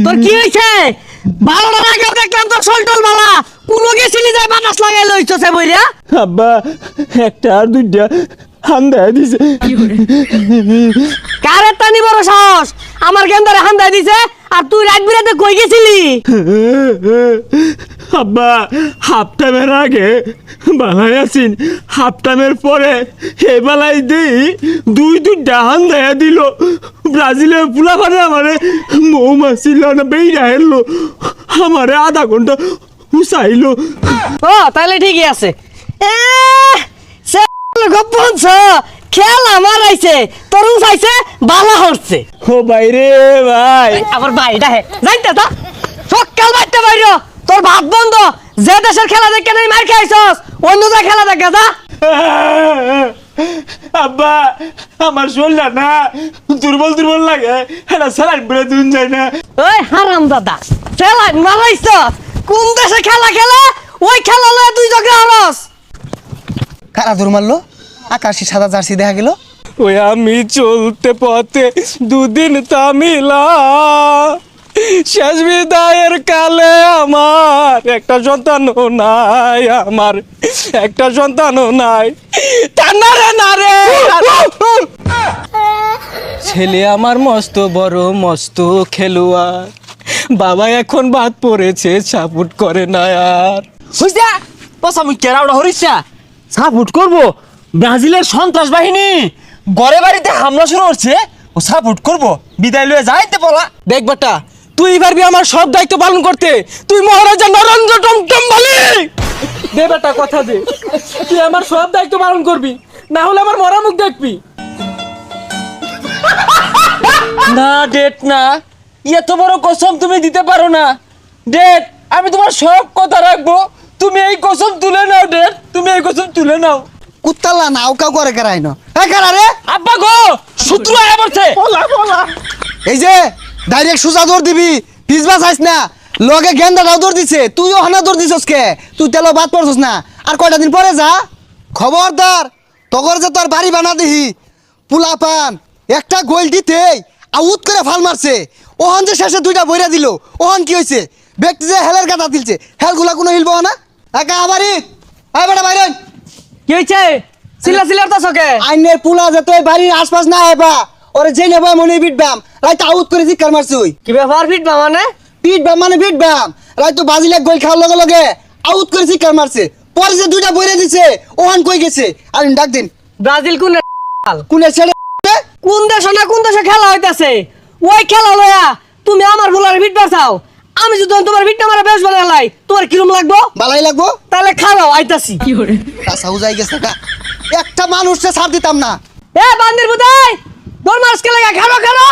তোর কি হয়েছে? বারোটার আগে দেখলাম তোর শোলটোল বালা কোন গেছিলি যাই বাতাস লাগাই লইছছে বইরা। আব্বা একটা আর দুইটা হান্দায় দিছে। কারে টানি বড় সাহস আমার গেন্দারে হান্দায় দিছে আর তুই রাত বিরাতে কই গেছিলি? আব্বা হাফ টাইমের আগে বালাই আছেন, হাফ টাইমের পরে হে বালাই দিই দুইটা হান্দায় দিল। ব্রাজিলের পুলা পারে আমারে মৌমাছি না বেইরা হেললো, আমারে আধা ঘন্টা হুসাইলো। ও তাহলে ঠিকই আছে। গপ্পনছ খেল আমার আইছে তোর উঠাইছে বালা হচ্ছে। ও বাইরে ভাই আবার বাইটা হে যাইতে তো সকাল বাইতে বাইর তোর ভাত বন্ধ। যে দেশের খেলা দেখে নাই মার খাইছস অন্য যা খেলা দেখে যা। আব্বা আমার শরীরটা না দুর্বল দুর্বল লাগে, এটা স্যালাইন বলে দুন যায় না। ওই হারাম দাদা খেলা মারাইছ কোন দেশে খেলা খেলে ওই খেলা লয়ে তুই ঝগড়া হরস। কারা দৌড় মারলো? আকাশি সাদা জার্সি দেখা গেল। ওই আমি চলতে পথে দুদিন তামিলা, শেষ বিদায়ের কালে আমার একটা সন্তানও নাই, আমার একটা সন্তানও নাই। টানারে নারে ছেলে আমার মস্ত বড় মস্ত খেলোয়াড়, বাবা এখন বাদ পড়েছে সাপোর্ট করে না আর। বুঝছা বস আমি কেরাউড়া হরিছা সাপোর্ট করবো। ব্রাজিলের সন্ত্রাস বাহিনী ঘরে বাড়িতে হামলা শুরু হচ্ছে, ও সাপোর্ট করবো বিদায় লয়ে যাইতে বলা। দেখ বেটা তুই পারবি আমার সব দায়িত্ব পালন করতে, তুই মহারাজা নরেন্দ্র টমটম বলি। দে বেটা কথা দে, তুই আমার সব দায়িত্ব পালন করবি, না হলে আমার মরা মুখ দেখবি। না ডেট না, এত বড় কসম তুমি দিতে পারো না। ডেট আমি তোমার সব কথা রাখবো, তুমি এই কসম তুলে নাও। ডেট তুমি এই কসম তুলে নাও। কুত্তালা নাও কাউ করে কেরাই না কারা রে? আব্বা গো শত্রু আয়া পড়ছে। এই যে ডাইরেক্ট সুজা দৌড় দিবি, পিছবা চাইস না। লগে গেন্দাটাও দৌড় দিছে, তুইও হানা দৌড় দিছস কে? তুই তেল বাদ পড়ছস না। আর কয়টা দিন পরে যা, খবরদার তগর যে তোর বাড়ি বানা দিহি পুলা পান একটা গোল দিতেই আউট করে ফাল মারছে। ওহন যে শেষে দুইটা বইরা দিল, ওহন কি হয়েছে? ব্যক্তি যে হেলের কাটা দিলছে, হেলগুলা কোনো হিলব না। একা আবারই আয় বেটা বাইরে কি হইছে? সিলা সিলার তো সকে আইনের পুলা যে তুই বাড়ির আশপাশ না হেবা ওরে যে নেবা মনে বিটবাম রাইতে আউট করে জিকার মারছে। ওই কি ব্যাপার ফিটবা মানে? পিটবাম মানে বিটবাম রাইতে বাজিলে গোল খাওয়ার লগে লগে আউট করে জিকার মারছে। পরে যে দুইটা বইরা দিছে ওহন কই গেছে? আর ডাক দিন ব্রাজিল কোন কোনে ছেড়ে কোন দেশে না কোন দেশে খেলা হইতাছে ওই খেলা লয়া তুমি আমার বুলারে ফিটবা চাও? আমি যদি তোমার ফিটটা মারা বেশ বানাই লাই তোমার কিরম লাগবো? বালাই লাগবো তাহলে খাও আইতাছি। কাঁচাও যাই গেছে কা একটা মানুষকে ছাড় দিতাম না। এ বান্দির বুদাই দর মাস কে লাগা খারো খারো